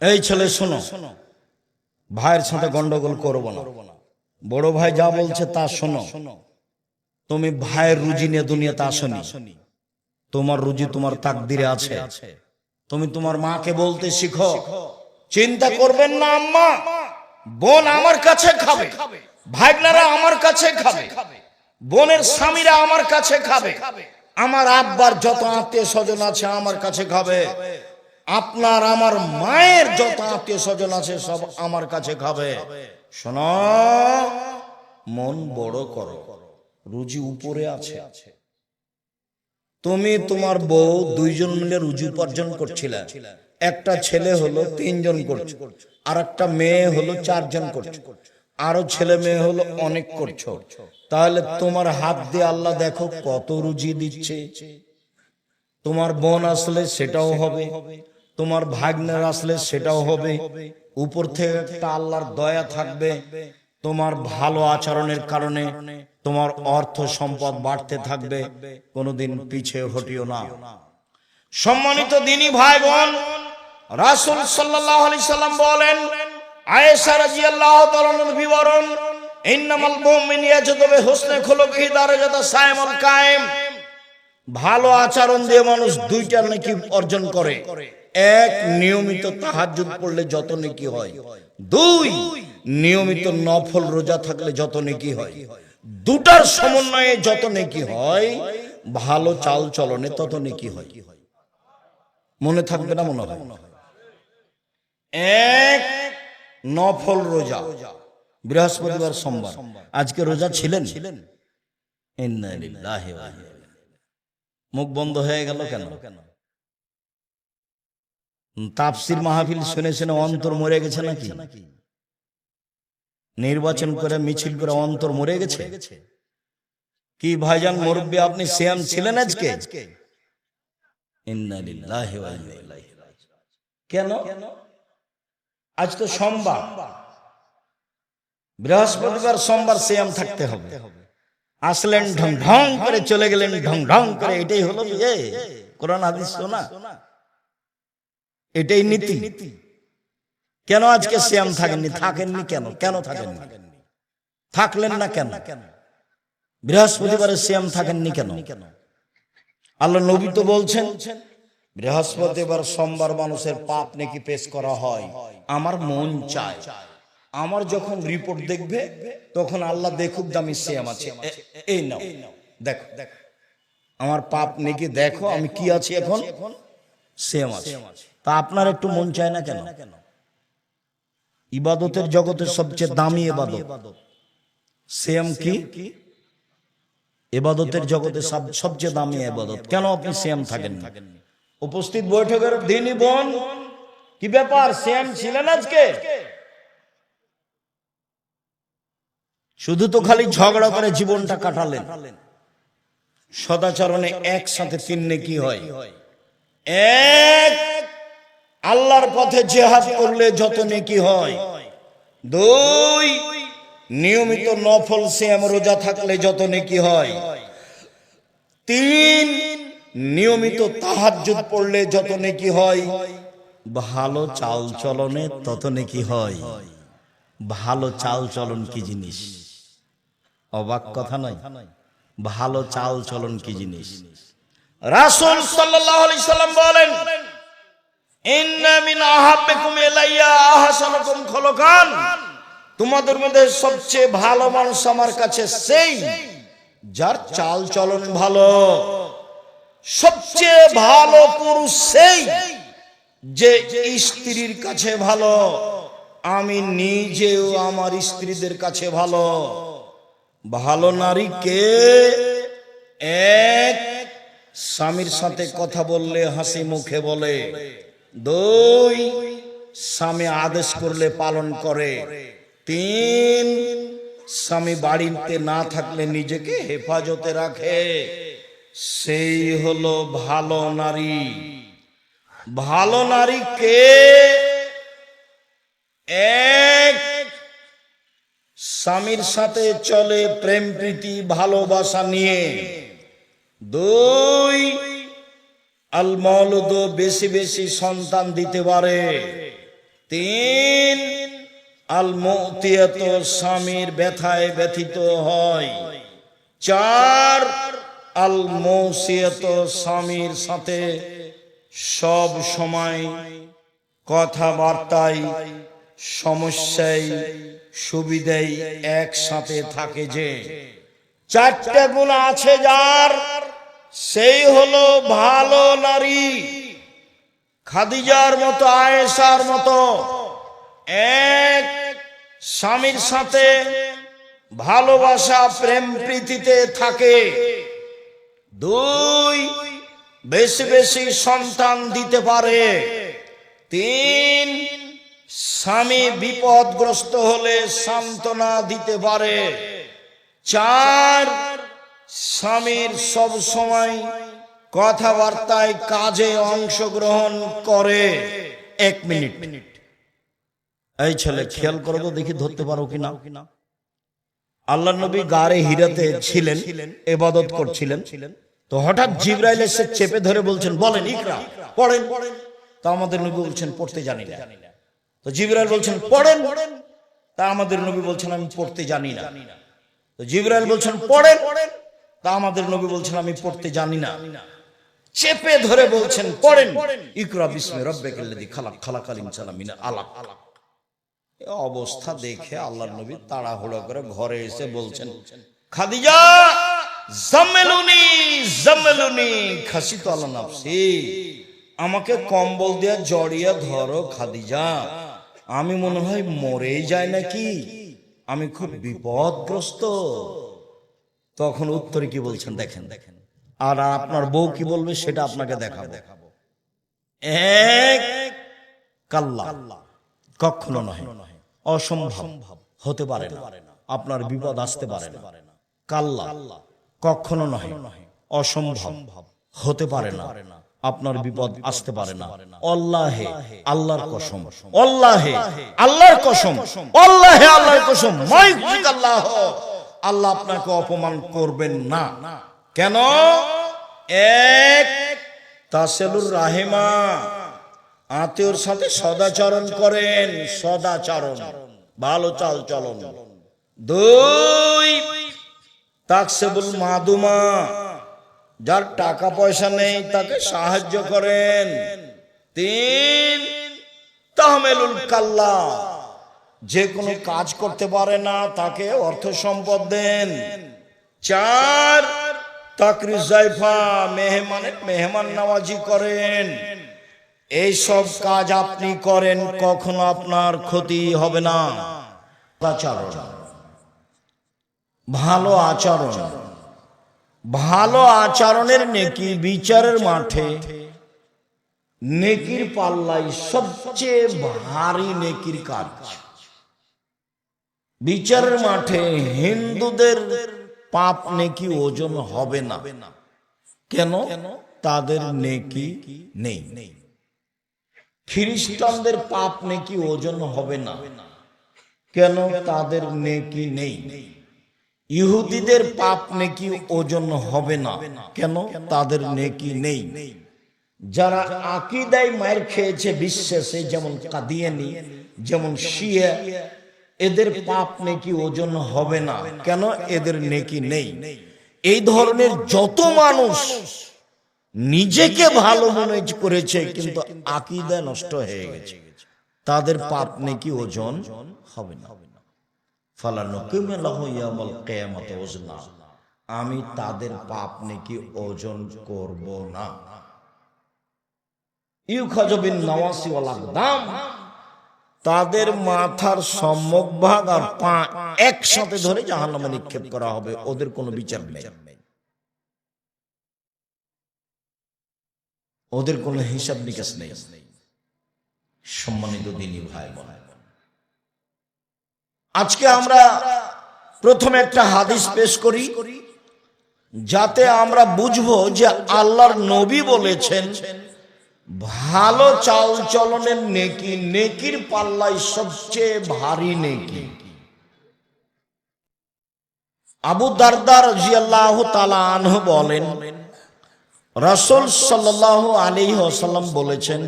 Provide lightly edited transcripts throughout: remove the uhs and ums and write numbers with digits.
এই ছেলে শোনো, ভাইয়ের সাথে গন্ডগোল করবো না। বড় ভাই যা বলছে তা শোনো। তুমি ভাইয়ের রুজি নিয়ে দুনিয়াতে আসনি। তোমার রুজি তোমার তাকদিরে আছে। তুমি তোমার মাকে বলতে শিখো, চিন্তা করবেন না আম্মা, বোন আমার কাছে খাবে, ভাইগনারা আমার কাছে খাবে, বোনের স্বামীরা আমার কাছে খাবে, আমার আব্বার যত আত্মীয় স্বজন আছে আমার কাছে খাবে, আপনার আমার মায়ের যত আত্মীয় স্বজন আছে সব আমার কাছে খাবে। শোনো, মন বড় করো, রুজি উপরে আছে। তুমি তোমার বউ দুইজন মিলে রুজি উপার্জন করছিলে, একটা ছেলে হলো 3 জন করছো, আর একটা মেয়ে হলো 4 জন করছো, আরো ছেলে মেয়ে হলো অনেক করছো। তাহলে তোমার হাত দিয়ে আল্লাহ দেখো কত রুজি দিচ্ছে। তোমার বোন আসলে সেটাও হবে, তোমার ভাগ্নের আসলে সেটাও হবে। উপর থেকে একটা আল্লাহর দয়া থাকবে। তোমার ভালো আচরণের কারণে তোমার অর্থ সম্পদ বাড়তে থাকবে। কোনোদিন পিছিয়ে হটিও না। সম্মানিত দ্বীনি ভাই বোন, রাসূল সাল্লাল্লাহু আলাইহি সাল্লাম বলেন, আয়েশা রাদিয়াল্লাহু তাআলার বিবরণ, ইন্নামাল মুমিনু ইয়াজুদু বিহুসনি খুলুকিহি দারাজাতা সাইমুল কায়েম। ভালো আচরণ দিয়ে মানুষ দুইটা নেকি অর্জন করে। এক, নিয়মিত তাহাজ্জুদ পড়লে যত নেকি হয়। 2, নিয়মিত নফল রোজা থাকলে যত নেকি হয়। দুটার সমন্বয়ে যত নেকি হয়, ভালো চাল চলনে তত নেকি হয়। মনে থাকবে না মনে হয়? এক, নফল রোজা, বৃহস্পতিবার সোমবার। আজকে রোজা ছিলেন? ইন্না লিল্লাহি ওয়া ইন্না ইলাইহি। মুখ বন্ধ হয়ে গেল কেন? তাফসীর মাহফিল শুনে শুনে অন্তর মরে গেছে নাকি? নির্বাচন করে মিছিল করে অন্তর মরে গেছে কি? ভাইজান মুরব্বী, আপনি সিয়াম ছিলেন আজকে? ইন্না লিল্লাহি ওয়া ইন্না ইলাইহি রাজিউন। কেন? আজ তো সোমবার, বৃহস্পতিবার সোমবার সিয়াম থাকতে হবে। আসলেন ঢং ঢং করে, চলে গেলেন ঢং ঢং করে। এটাই হলো কোরআন হাদিস শোনা, এটাই নীতি। কেন আজকে সিয়াম থাকেননি? থাকেননি কেন? কেন থাকেননি? থাকলেন না কেন? বৃহস্পতিবারে সিয়াম থাকেননি কেন? আল্লাহ নবী তো বলছেন, বৃহস্পতিবার সোমবার মানুষের পাপ নেকি পেশ করা হয়। আমার মন চায়, আমার যখন রিপোর্ট দেখবে তখন আল্লাহ দেখুক দামি সিয়াম আছে, এই নাও দেখো, আমার পাপ নেকি দেখো, আমি কি আছি এখন, সিয়াম আছে। তা আপনার একটু মন চায় না কেন? ইবাদতের জগতের সবচেয়ে দামি ইবাদত সিয়াম। কি ইবাদতের জগতে সবচেয়ে দামি ইবাদত, কেন আপনি সিয়াম থাকেন না? উপস্থিত বৈঠকের দিনই বোন, কি ব্যাপার, সিয়াম ছিলেন আজকে? শুধু তো খালি ঝগড়া করে জীবনটা কাটালেন। সদাচরণে একসাথে 3 নেকি হয়। এক, আল্লাহর পথে জিহাদ করলে যত নেকি হয়। 2, নিয়মিত নফল সিয়াম রোজা থাকলে যত নেকি হয়। 3, নিয়মিত তাহাজ্জুদ পড়লে যত নেকি হয়। ভালো চাল চলনে তত নেকি হয়। ভালো চাল চলন কি জিনিস? অবাক কথা নয়? ভালো চাল চলন কি জিনিস? রাসূল সাল্লাল্লাহু আলাইহি সাল্লাম বলেন, ইন্না মিন আহাব্বিকুম ইলাইয়া আহসানুকুম খুলুকান। তোমাদের মধ্যে সবচেয়ে ভালো মানুষ আমার কাছে সেই যার চাল চলন ভালো। সবচেয়ে ভালো পুরুষ সেই যে স্ত্রীর কাছে ভালো। আমি নিজেও আমার স্ত্রীদের কাছে ভালো। ভালো নারী কে? এক, স্বামীর সাথে কথা বললে হাসি মুখে বলে। 2, স্বামী আদেশ করলে পালন করে। 3, স্বামী বাড়িতে না থাকলে নিজেকে হেফাজতে রাখে। সেই হলো ভালো নারী। ভালো নারী কে? এক, স্বামীর সাথে চলে প্রেম প্রীতি ভালোবাসা নিয়ে। 2, আল মাউলুদ বেশি বেশি সন্তান দিতে পারে। তিন, আল মুতিয়াত, স্বামীর ব্যথায় ব্যথিত হয়। চার, আল মৌসিয়াত, স্বামীর সাথে সব সময় কথাবার্তায় সমস্যায় সুবিধায় একসাথে থাকে। যে চারটে গুণ আছে যার, সেই হলো ভালো নারী। খাদিজার মতো, আয়েশার মতো এক, স্বামীর সাথে ভালোবাসা প্রেম প্রীতিতে থাকে। দুই, বেশি বেশি সন্তান দিতে পারে। তিন, স্বামী বিপদগ্রস্ত হলে সান্ত্বনা দিতে পারে। চার, স্বামীর সব সময় কথাবার্তায় কাজে অংশগ্রহণ করে। 1 মিনিট, এই ছেলে খেয়াল করো তো দেখি ধরতে পারো কিনা। আল্লাহর নবী গারে হিরাতে ছিলেন, ইবাদত করছিলেন। তো হঠাৎ জিবরাইল এসে চেপে ধরে বলছেন, বলেন ইকরা, পড়েন। তা আমাদের নবী বলছেন, পড়তে জানি না। তো জিবরাইল বলছেন, পড়েন। তা আমাদের নবী বলছেন, আমি পড়তে জানি না। তো জিবরাইল বলছেন, পড়েন। তা আমাদের নবী বলছেন, আমি পড়তে জানি না। চেপে ধরে বলছেন, পড়েন, ইকরা বিসমি রাব্বিকাল্লাযী খালাক, খালাকাল ইনসানা মিন আলাক। অবস্থা দেখে আল্লাহর নবী তাড়াহুড়ো করে ঘরে এসে বলছেন, খাদিজা জাম্মিলুনি জাম্মিলুনি খাসিতু আলা নাফসি, আমাকে কম্বল দিয়ে জড়িয়ে ধরো খাদিজা, আমি মনে হয় মরেই যায় নাকি, আমি খুব বিপদগ্রস্ত। তখন উত্তরে কি বলছেন দেখেন, আর আপনার বউ কি বলবে সেটা আপনাকে দেখাবো। এক, কাল্লা, কখনো নয়, অসম্ভব, হতে পারে না, আপনার বিপদ আসতে পারে না। কাল্লা, কখনো নয়, অসম্ভব, হতে পারে না, আপনার বিপদ আসতে পারে না। আল্লাহে, আল্লাহর কসম, আল্লাহে, আল্লাহর কসম, আল্লাহে, আল্লাহর কসম, আল্লাহ, আল্লাহ আপনাকে অপমান করবেন না। কেন? এক, তাসেলুর রাহিমা, আত্মীয়র সাথে সদাচরণ করেন, সদাচরণ, ভালো চাল চলন। দুই, তাকসেবুল মাদুমা, যার টাকা পয়সা নেই তাকে সাহায্য করেন। তিন, তাহমেলুল কাল্লা, যে কোনো কাজ করতে পারে না তাকে অর্থ সম্পদ দেন। চার, তাকরিজ জাইফা, মেহমান নওয়াজি করেন। এইসব কাজ আপনি করেন, কখনো আপনার ক্ষতি হবে না। আচরণ, ভালো আচরণ, ভালো আচরণের নেকি বিচারের মাঠে নেকির পাল্লাই সবচেয়ে ভারী নেকির কাজ। বিচারের মাঠে হিন্দুদের পাপ নেকি ওজন হবে না। কেন? তাদের নেকি নেই। খ্রিস্টানদের পাপ নেকি ওজন হবে না। কেন? তাদের নেকি নেই। ইহুদিদের পাপ নেকি ওজন হবে না। কেন? তাদের নেকি নেই। যারা আকীদায় মার খেয়েছে বিশ্বাসে, যেমন কাদিয়ানী, যেমন শিয়া, এদের পাপ নেকি ওজন হবে না। কেন? এদের নেকি নেই। এই ধরনের যত মানুষ নিজেকে ভালো মনে করেছে কিন্তু আকীদা নষ্ট হয়ে গেছে, তাদের পাপ নেকি ওজন হবে না। আমি তাদের পাপ নেকি ওজন করব না। তাদের মাথার সম্মুখ ভাগ আর পা একসাথে ধরে জাহান্নামে নিক্ষেপ করা হবে, ওদের কোনো বিচার নেই, ওদের কোনো হিসাব নিকাশ নেই। সম্মানিত দিনী ভাই বোন, আজকে আমরা প্রথমে একটা হাদিস পেশ করি যাতে আমরা বুঝবো যে আল্লাহর নবী বলেছেন ভালো চাল চলনের নেকি নেকির পাল্লায় সবচেয়ে ভারী নেকি। আবু দারদা রাদিয়াল্লাহু তাআলা আনহু বলেন, রাসূল সাল্লাল্লাহু আলাইহি ওয়াসাল্লাম বলেছেন,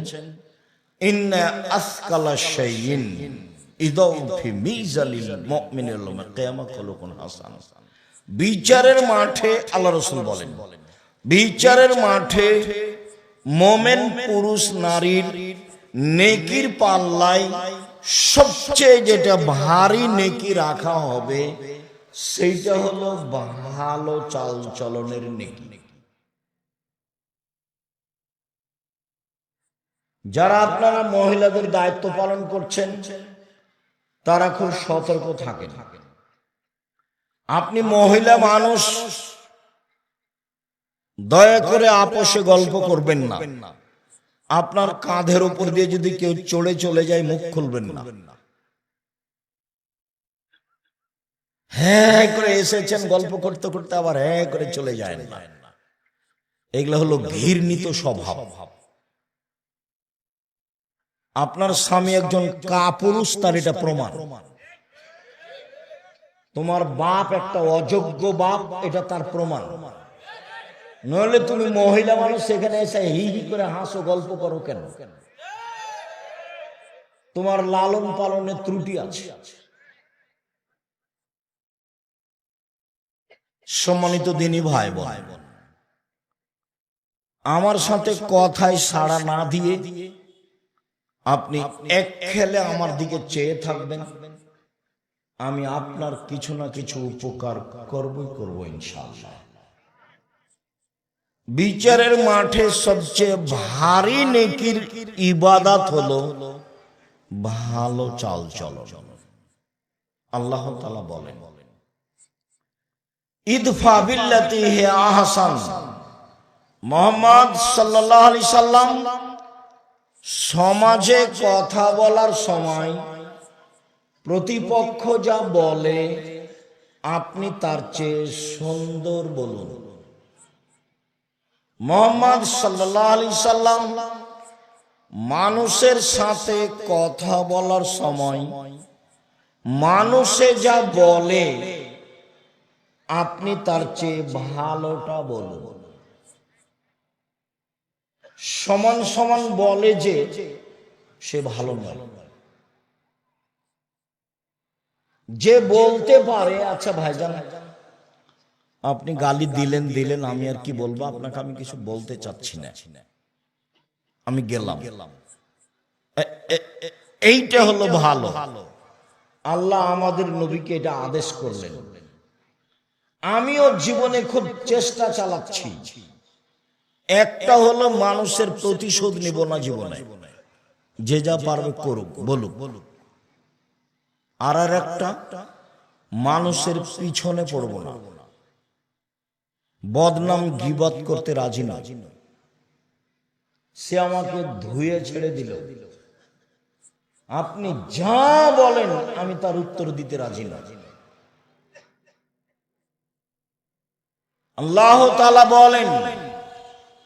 ইন্না আসকালা শাইইন ইদাউ ফি মিজানিল মুমিনিল কিয়ামা খুলুকুন হাসান। বিচারের মাঠে আল্লাহ রাসূল বলেন, বিচারের মাঠে মোমেন পুরুষ নারীর নেকির পাল্লায় সবচেয়ে যেটা ভারী নেকি রাখা হবে সেইটা হলো ভালো চাল চলনের নেকি। যারা আপনারা মহিলাদের দায়িত্ব পালন করছেন তারা খুব সতর্ক থাকেন। আপনি মহিলা মানুষ, দয়া করে আপোষে গল্প করবেন না। আপনার কাঁধের উপর দিয়ে যদি কেউ চড়ে চলে যায় মুখ খুলবেন না। হ্যাঁ করে এসেছেন গল্প করতে করতে আবার হ্যাঁ করে চলে যায় না, এগুলো হলো ঘৃণিত স্বভাব। আপনার স্বামী একজন কাপুরুষ, তার এটা প্রমাণ। তোমার বাপ একটা অযোগ্য বাপ, এটা তার প্রমাণ। নইলে তুমি মহিলা মানুষ সেখানে এসে হি হি করে হাসো গল্প করো কেন? তোমার লালন পালনের ত্রুটি আছে। সম্মানিত দিনী ভাই বোন, আমার সাথে কথায় সাড়া না দিয়ে আপনি এক খেলে আমার দিকে চেয়ে থাকবেন, আমি আপনার কিছু না কিছু উপকার করব ইনশাআল্লাহ। বিচারের মাঠে সবচেয়ে ভারী নেকির ইবাদত হলো ভালো চাল চলন। আল্লাহ তাআলা বলেন, ইদফা বিল্লাতি হি আহসান। মুহাম্মদ সাল্লাল্লাহু আলাইহি সাল্লাম সমাজে কথা বলার সময় প্রতিপক্ষ যা বলে আপনি তার চেয়ে সুন্দর বলুন। মুহাম্মদ সাল্লাল্লাহু আলাইহি সাল্লাম মানুষের সাথে কথা বলার সময় মানুষে যা বলে আপনি তার চেয়ে ভালোটা বলুন। সমান সমান বলে যে সে ভালো নয়, যে বলতে পারে আচ্ছা ভাইজান আপনি গালি দিলেন, আমি আর কি বলবো, আপনাকে আমি কিছু বলতে চাচ্ছি না, আমি গেলাম, এইটা হলো ভালো। আল্লাহ আমাদের নবীকে এটা আদেশ করলেন। আমিও জীবনে খুব চেষ্টা চালাচ্ছি, একটা হলো মানুষের প্রতিশোধ নিব না জীবনে, যে যা পারবে করুক বলুক। আর একটা মানুষের পিছনে পড়ব না, বদনাম গীবত করতে রাজি না। সে আমাকে ধুয়ে ছেড়ে দিল, আপনি যা বলেন আমি তার উত্তর দিতে রাজি না। আল্লাহ তাআলা বলেন,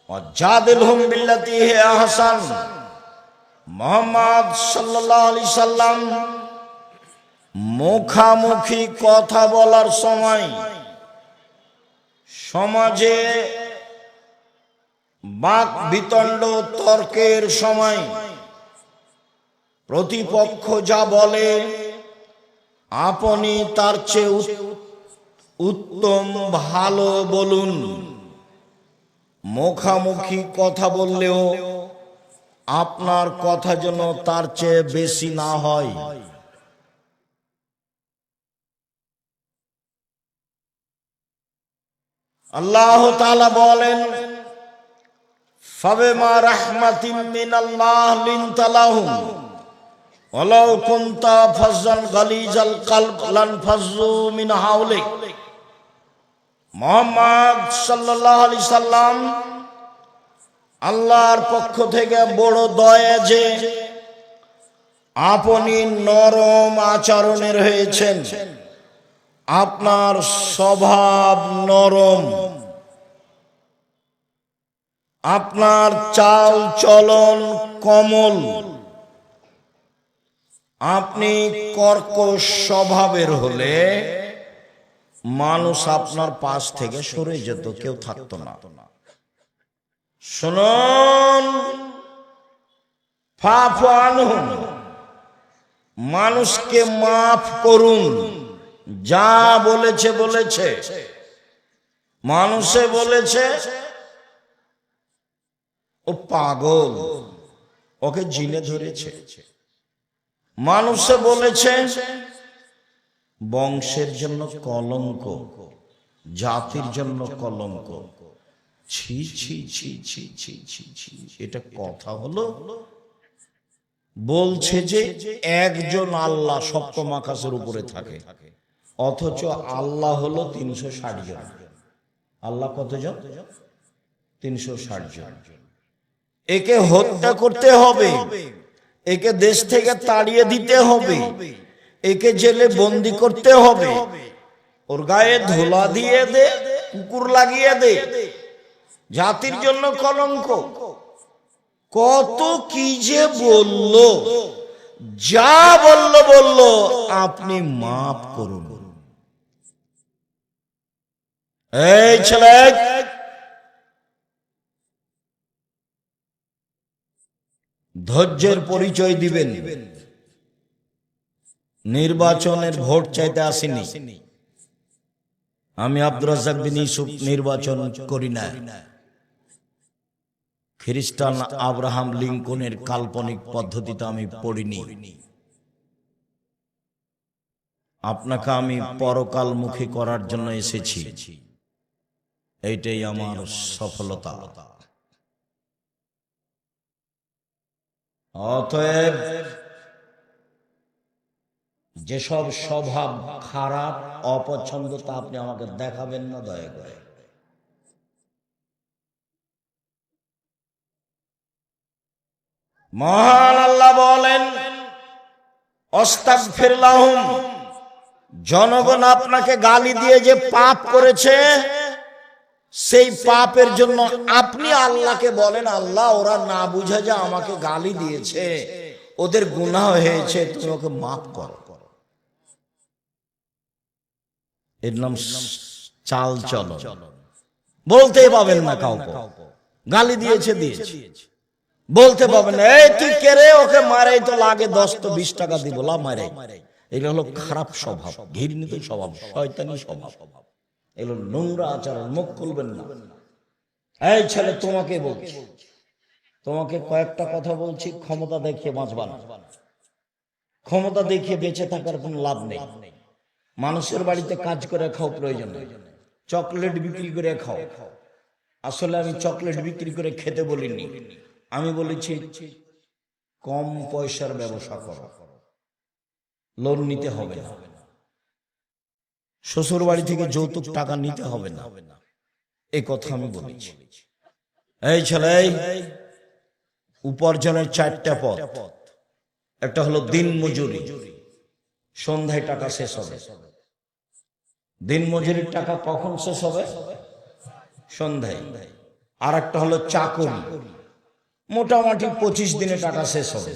ওয়াজাদিলহুম বিল্লাতি হি আহসান। মুহাম্মদ সাল্লাল্লাহু আলাইহি সাল্লাম মুখামুখি কথা বলার সময়, সমাজে বাক বিতণ্ড তর্কের সময় প্রতিপক্ষ যা বলে আপনি তার চেয়ে উত্তম ভালো বলুন। মুখামুখি কথা বললেও আপনার কথা যেন তার চেয়ে বেশি না হয়। আল্লাহ তাআলা বলেন, ফাবিমা রাহমাতিন মিনাল্লাহ লিনতা লাহুম ওয়ালাউ কুনতা ফাজ্জান গালিজাল কলব লানফাজ্জু মিন হাওলিক। মুহাম্মদ সাল্লাল্লাহু আলাইহি সাল্লাম আল্লাহর পক্ষ থেকে বড় দয়া যে আপনি নরম আচরণের হয়েছেন, আপনার স্বভাব নরম, আপনার চাল চলন কোমল, আপনি কর্কশ স্বভাবের হলে মানুষ আপনার পাশ থেকে সরে যেত, কেউ থাকতো না। শুনুন, ফাফু আনহুম, মানুষকে মাফ করুন। যা বলেছে বলেছে, মানুষে বলেছে ও পাগল, ওকে জিনে ধরেছে। মানুষে বলেছে বংশের জন্য কলঙ্ক, জাতির জন্য কলঙ্ক। ছি ছি ছি ছি ছি ছি ছি, এটা কথা হলো? বলছে যে একজন আল্লাহ সপ্তম আকাশের উপরে থাকে, অথচ আল্লাহ হলো 360 জন। আল্লাহ কতজন? 360 জন। একে হত্যা করতে হবে, একে দেশ থেকে তাড়িয়ে দিতে হবে, একে জেলে বন্দি করতে হবে, ওর গায়ে ধুলা দিয়ে দে, কুকুর লাগিয়ে দে, জাতির জন্য কলঙ্ক। কত কি যে বলল, যা বলল আপনি মাফ করুন। এই ছেলে, ধৈর্যের পরিচয় দিবেন। নির্বাচনের ভোট চাইতে আসিনি আমি। আব্দুর রাজ্জাক বিন ইউসুফ নির্বাচন করি না। খ্রিস্টান আব্রাহাম লিঙ্কনের কাল্পনিক পদ্ধতিতে আমি পড়িনি। আপনাকে আমি পরকালমুখী করার জন্য এসেছি, এইটাই আমার সফলতা। অতএব যেসব স্বভাব খারাপ, অপছন্দ, তা আপনি আমাকে দেখাবেন না দয়া করে। মহান আল্লাহ বলেন, আস্তাগফির লাহুম, জনগণ আপনাকে গালি দিয়ে যে পাপ করেছে, সেই পাপের জন্য আপনি আল্লাহকে বলেন, আল্লাহ ওরা না বুঝে যে আমাকে গালি দিয়েছে, ওদের গুনাহ হয়েছে, তুমি ওকে মাফ করো। এর নাম চাল চলন। বলতেই পাবেন না কাউকে গালি দিয়েছে, বলতে পাবেন না এই তুই কে রে, ওকে মারে তো লাগে 10 তো 20 টাকা দিব, লা মারে। এগুলো হলো খারাপ স্বভাব, ঘৃণিত স্বভাব, শয়তানি স্বভাব, এগুলো নোংরা আচরণ। মুখ খুলবেন না। এই ছেলে, তোমাকে বলছি, তোমাকে কয়েকটা কথা বলছি, ক্ষমতা দেখিয়ে বাঁচবা না। ক্ষমতা দেখিয়ে বেঁচে থাকার কোনো লাভ নেই। মানুষের বাড়িতে কাজ করে খাও প্রয়োজন নেই, চকলেট বিক্রি করে খাও। আসলে আমি চকলেট বিক্রি করে খেতে বলিনি, আমি বলেছি কম পয়সার ব্যবসা করো, লোন নিতে হবে না, শ্বশুর বাড়ি থেকে যৌতুক টাকা নিতে হবে না, এই কথা আমি বলেছি। এই ছেলে, উপার্জনের 4টা পথ। একটা হলো দিন মজুরি, সন্ধ্যায় টাকা শেষ হবে। দিন মজুরির টাকা কখন শেষ হবে? সন্ধ্যায়। আর একটা হলো চাকরি, মোটামুটি 25 দিনে টাকা শেষ হবে।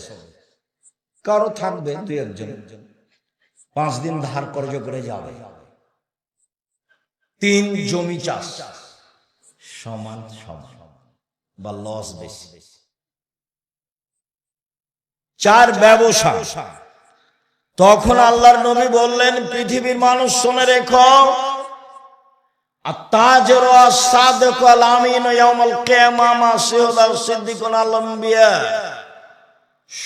কারো থাকবে 2-1 জন, 5 দিন ধার কর্জ করে যাবে। 3 জমি চাষ, সমান সমান বা লস বেশি। 4 ব্যবসা। তখন আল্লাহর নবী বললেন, পৃথিবীর মানুষ শুনে রেখো, আত-তাজিরু আস-সাদিকু আল-আমিন ইয়াউমাল কিয়ামাহ মা শুহাদা ওয়াস-সিদ্দিকুন আল-আম্বিয়া।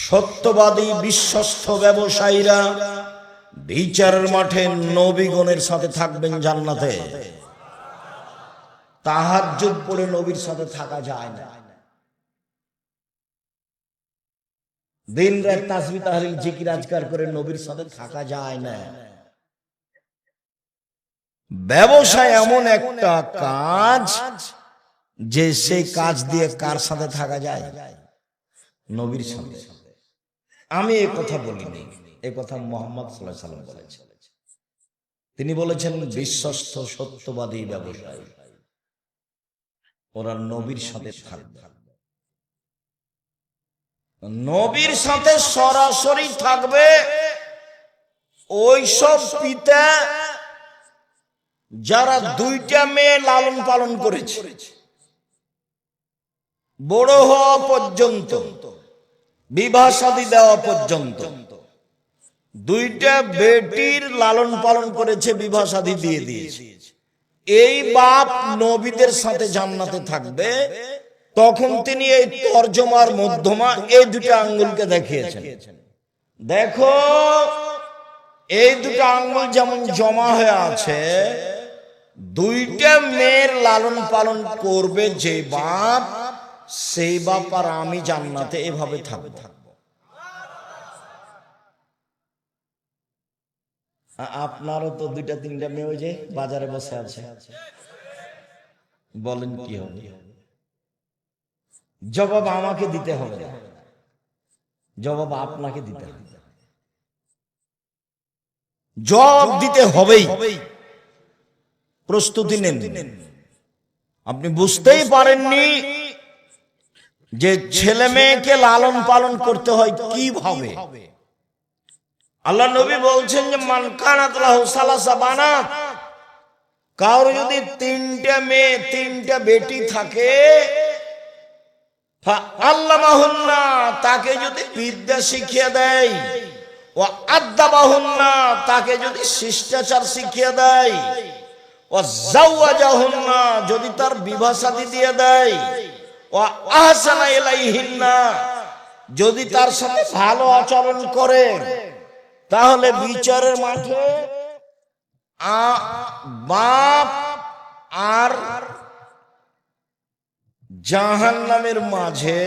সত্যবাদী বিশ্বস্ত ব্যবসায়ীরা বিচারের মাঠে নবীগণের সাথে থাকবেন জান্নাতে। তাহাজ্জুদ পড়ে নবীর সাথে থাকা যায় না, দিন রাত তাসবিহ তাহলিল জিকির আজকার করে নবীর সাথে থাকা যায় না। ব্যবসা এমন একটা কাজ যে সেই কাজ দিয়ে কার সাথে থাকা যায়? নবীর সাথে। আমি এই কথা বলিনি, এই কথা মুহাম্মদ সাল্লাল্লাহু আলাইহি ওয়াসাল্লাম বলেছেন। তিনি বলেছেন বিশ্বস্ত সত্যবাদী ব্যবসায়ী, ওরা নবীর সাথে থাকবে। নবীর সাথে সরাসরি থাকবে ওই সব পিতা যারা 2টা মেয়ে লালন পালন করেছে, বড় হওয়া পর্যন্ত বিবাহ শাদী দেওয়া পর্যন্ত। দুইটা বেটির লালন পালন করেছে, বিবাহ শাদী দিয়ে দিয়েছে। এই বাপ নবীদের সাথে জান্নাতে থাকবে। তখন তিনি এই তর্জমার মধ্যমা এই দুটো আঙ্গুলকে দেখিয়েছেন, দেখো এই দুটো আঙ্গুল যেমন জমা হয়ে আছে, দুইটা মেয়ের লালন পালন করবে যে বাপ, সেই বাপ আর আমি জান্নাতে এভাবে থাকবো। আপনারও তো দুইটা তিনটা মেয়ে ওই যে বাজারে বসে আছে, বলেন কি হবে? জবাব আমাকে দিতে হবে না, জবাব আপনাকে দিতে হবে, জবাব দিতে হবেই। প্রস্তুতি নেন। আপনি বুঝতেই পারেননি যে ছেলে মেয়েকে লালন পালন করতে হয় কিভাবে। আল্লাহ নবী বলছেন যে মান কানাত লাহু সালাসা বানাত, কারো যদি তিনটা মেয়ে তিনটা বেটি থাকে, আল্লামাহুন্না, তাকে যদি বিদ্যা শিখিয়ে দেয়, ও আদাবাহুন্না, তাকে যদি শিষ্টাচার শিখিয়ে দেয়, ও জাওয়াজাহুন্না, যদি তার বিবাহ শাদী দিয়ে দেয়, ও আহসানা ইলাইহিন্না, যদি তার সাথে ভালো আচরণ করে, তাহলে বিচারের মাঠে বাপ আর জাহান্নামের মাঝে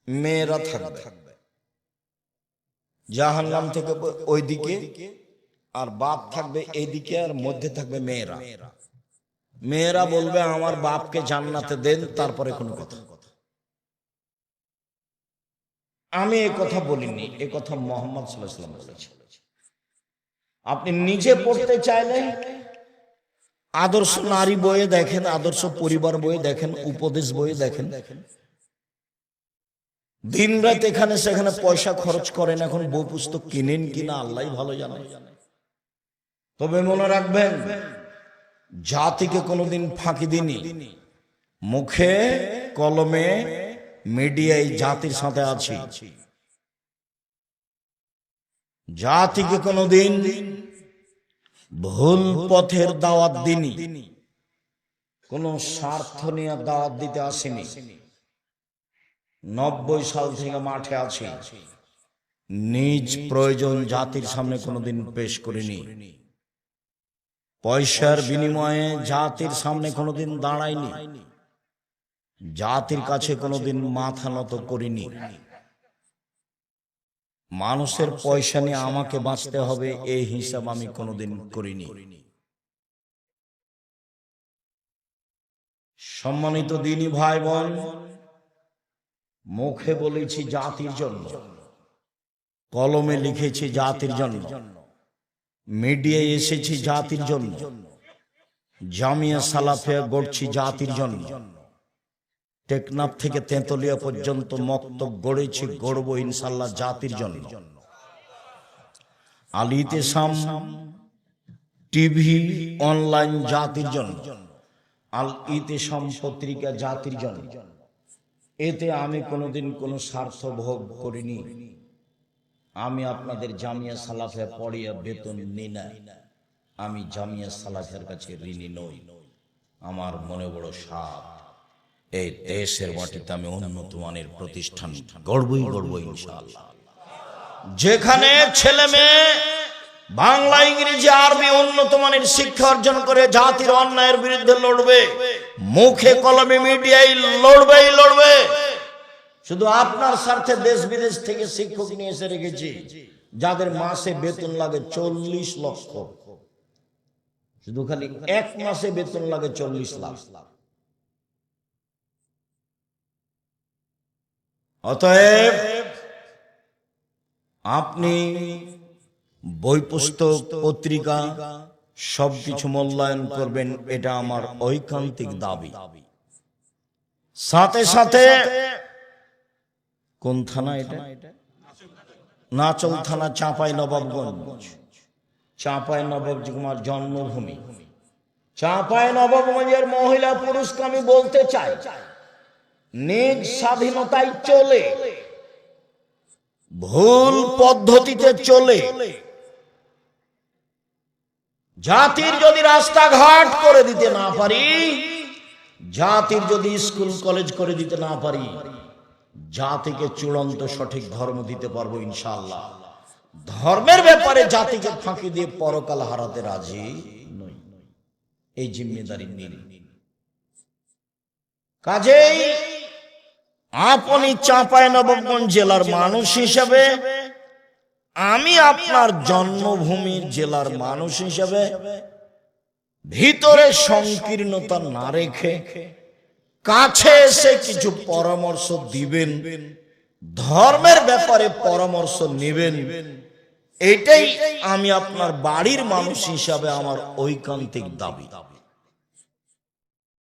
মেয়েরা থাকবে। জাহান্নাম থেকে ওইদিকে, আর বাপ থাকবে এইদিকে, আর মধ্যে থাকবে মেয়েরা। মেয়েরা বলবে আমার বাপকে জান্নাতে দেন, তারপরে কোনো কথা। আমি এই কথা বলিনি, এই কথা মুহাম্মদ সাল্লাল্লাহু আলাইহি ওয়াসাল্লাম বলেছেন। আপনি নিজে পড়তে চাইলে আদর্শ নারী বইয়ে দেখেন, আদর্শ পরিবার বইয়ে দেখেন, উপদেশ বইয়ে দেখেন। দিন রাত এখানে সেখানে পয়সা খরচ করেন, এখন বই পুস্তক কিনেন কিনা আল্লাহই ভালো জানে। তবে মনে রাখবেন, জাতিকে কোনোদিন ফাঁকি দিনি, মুখে কলমে মিডিয়ায় জাতির সাথে আছি। জাতিকে কোনোদিন ভুল পথের দাওয়াত দিনি, কোন স্বার্থ নিয়ে দাওয়াত দিতে আসেনি। 90 সাল থেকে মাঠে আছি, নিজ প্রয়োজন জাতির সামনে কোনোদিন পেশ করিনি। পয়সার বিনিময়ে জাতির সামনে কোনোদিন দাঁড়াইনি, জাতির কাছে কোনোদিন মাথা নত করিনি। মানুষের পয়সা নিয়ে আমাকে বাঁচতে হবে এই হিসাব আমি কোনোদিন করিনি। সম্মানিত দিনী ভাই বোন, মুখে বলেছি জাতির জন্য, কলমে লিখেছি জাতির জন্য, মিডিয়ায় এসেছি জাতির জন্য, জামিয়া সালাফিয়া গড়ছি জাতির জন্য, টেকনাফ থেকে তেঁতুলিয়া পর্যন্ত মক্তব গড়েছি, গড়ব ইনশাআল্লাহ জাতির জন্য। আল ইতিসাম টিভি অনলাইন জাতির জন্য, আল ইতিসাম পত্রিকা জাতির জন্য। এতে আমি কোনোদিন কোনো স্বার্থ ভোগ করিনি। আমি আপনাদের জামিয়া সালাফিয়া পড়িয়া বেতন নিই না, আমি জামিয়া সালাফিয়ার কাছে ঋণী নই। আমার মনে বড় সাধ, এই দেশের মাটিতে আমি উন্নত মানের প্রতিষ্ঠান গড়বই গড়ব ইনশাআল্লাহ। যেখানে ছেলে মেয়ে বাংলা ইংরেজি আরবি উন্নত মানের শিক্ষা অর্জন করে জাতির অন্যায়ের বিরুদ্ধে লড়বে, মুখে কলমে মিডিয়ায় লড়বে। শুধু আপনার স্বার্থে দেশ বিদেশ থেকে শিক্ষক নিয়ে এসে রেখেছি, যাদের মাসে বেতন লাগে 40 লক্ষ। শুধু খালি এক মাসে বেতন লাগে 40 লাখ। অতএব আপনি বই পুস্তক পত্রিকা সবকিছু মূল্যায়ন করবেন, এটা আমার ঐকান্তিক দাবি। সাথে সাথে কোন থানা এটা? নাচল থানা, চাঁপাই নবাবগঞ্জ। চাঁপাই নবাবগঞ্জ আমার জন্মভূমি। চাঁপাই নবাবগঞ্জের মহিলা পুরুষকে আমি বলতে চাই, নিজ স্বাধীনতায় চলে, ভুল পদ্ধতিতে চলে, জাতির যদি রাস্তাঘাট করে দিতে না পারি, জাতির যদি স্কুল কলেজ করে দিতে না পারি, জাতিকে চূড়ান্ত সঠিক ধর্ম দিতে পারবো ইনশাআল্লাহ। ধর্মের ব্যাপারে জাতিকে ফাঁকি দিয়ে পরকাল হারাতে রাজি নই। এই জিম্মেদারি নিন। কাজেই আপনি চাঁপাইনবাবগঞ্জ জেলার মানুষ হিসেবে, আমি আপনার জন্মভূমির জেলার মানুষ হিসেবে ভিতরে সংকীর্ণতা না রেখে কাছে এসে কিছু পরামর্শ দিবেন, ধর্মের ব্যাপারে পরামর্শ নেবেন, এটাই আমি আপনার বাড়ির মানুষ হিসাবে আমার ঐকান্তিক দাবি।